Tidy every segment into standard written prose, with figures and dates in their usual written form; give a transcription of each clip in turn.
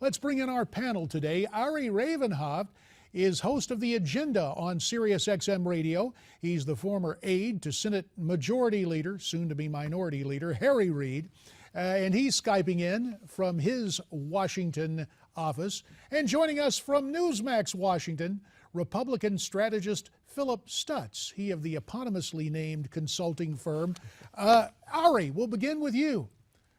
Let's bring in our panel today. Rabin-Havt is host of The Agenda on Sirius XM Radio. He's the former aide to Senate Majority Leader, soon to be Minority Leader, Reid. And he's Skyping in from his Washington office. And joining us from Newsmax, Washington, Republican strategist Phillip Stutts, he of the eponymously named consulting firm. Ari, we'll begin with you.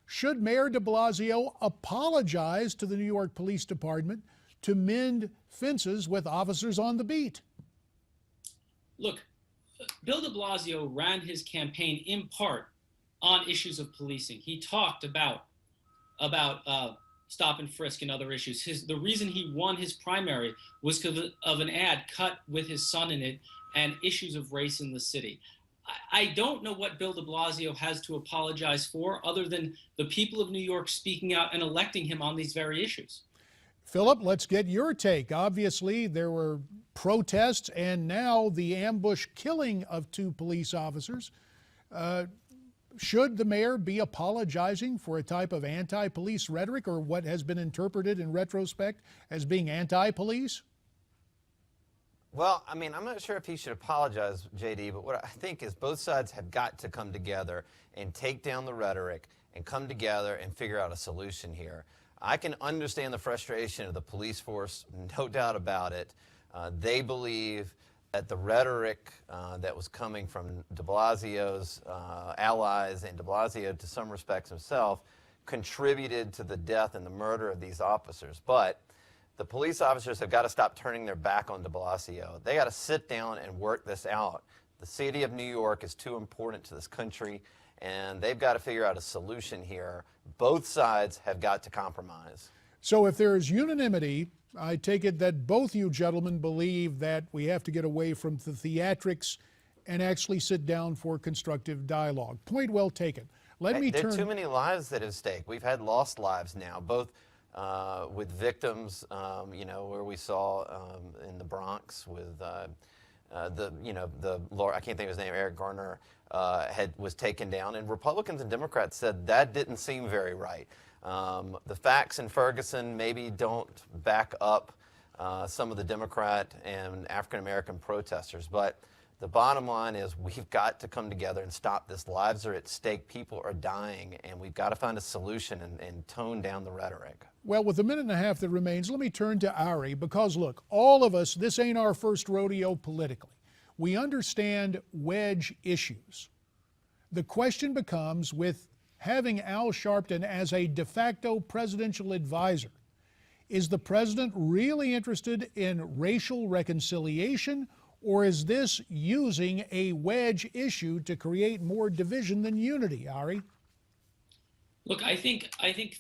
Should Mayor de Blasio apologize to the New York Police Department to mend fences with officers on the beat? Look, Bill de Blasio ran his campaign in part on issues of policing. He talked about stop and frisk and other issues. The reason he won his primary was because of an ad cut with his son in it and issues of race in the city. I don't know what Bill de Blasio has to apologize for other than the people of New York speaking out and electing him on these very issues. Phillip, let's get your take. Obviously, there were protests and now the ambush killing of 2 police officers. Should the mayor be apologizing for a type of anti-police rhetoric or what has been interpreted in retrospect as being anti-police? Well, I mean, I'm not sure if he should apologize, JD, but what I think is both sides have got to come together and take down the rhetoric and come together and figure out a solution here. I can understand the frustration of the police force, no doubt about it. They believe that the rhetoric that was coming from de Blasio's allies and de Blasio, to some respects himself, contributed to the death and the murder of these officers. But the police officers have got to stop turning their back on de Blasio. They got to sit down and work this out. The city of New York is too important to this country, and they've got to figure out a solution here. Both sides have got to compromise. So if there is unanimity, I take it that both you gentlemen believe that we have to get away from the theatrics and actually sit down for constructive dialogue. Point well taken. There are too many lives at stake. We've had lost lives now, both with victims, where we saw in the Bronx with I can't think of his name, Eric Garner, was taken down, and Republicans and Democrats said that didn't seem very right. The facts in Ferguson maybe don't back up some of the Democrat and African-American protesters, but the bottom line is we've got to come together and stop this. Lives are at stake, people are dying, and we've got to find a solution and tone down the rhetoric. Well, with the minute and a half that remains, let me turn to Ari, because look, all of us, this ain't our first rodeo politically. We understand wedge issues. The question becomes, with having Al Sharpton as a de facto presidential advisor, is the president really interested in racial reconciliation, or is this using a wedge issue to create more division than unity, Ari? Look, I think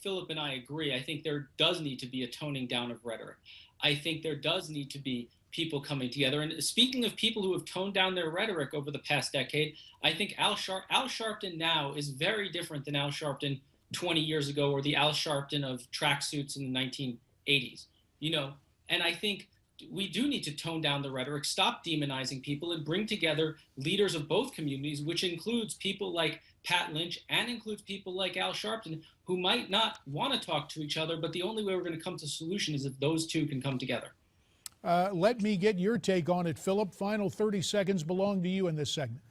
Phillip and I agree. I think there does need to be a toning down of rhetoric. I think there does need to be people coming together. And speaking of people who have toned down their rhetoric over the past decade, I think Al Sharpton now is very different than Al Sharpton 20 years ago or the Al Sharpton of tracksuits in the 1980s. And I think we do need to tone down the rhetoric, stop demonizing people, and bring together leaders of both communities, which includes people like Pat Lynch and includes people like Al Sharpton, who might not want to talk to each other, but the only way we're going to come to a solution is if those two can come together. Let me get your take on it, Phillip. Final 30 seconds belong to you in this segment.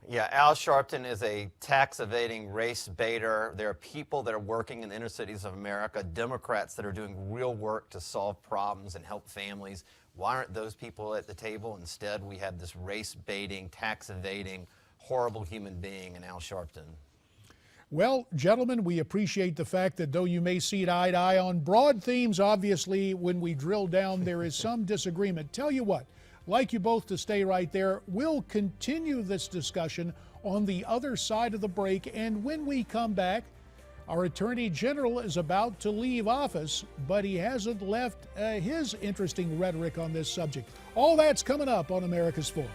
Yeah, Al Sharpton is a tax-evading race baiter. There are people that are working in the inner cities of America, Democrats that are doing real work to solve problems and help families. Why aren't those people at the table? Instead, we have this race-baiting, tax-evading, horrible human being in Al Sharpton. Well, gentlemen, we appreciate the fact that though you may see eye to eye on broad themes, obviously, when we drill down, there is some disagreement. Tell you what, like you both to stay right there. We'll continue this discussion on the other side of the break, and when we come back, our Attorney General is about to leave office, but he hasn't left his interesting rhetoric on this subject. All that's coming up on America's Forum.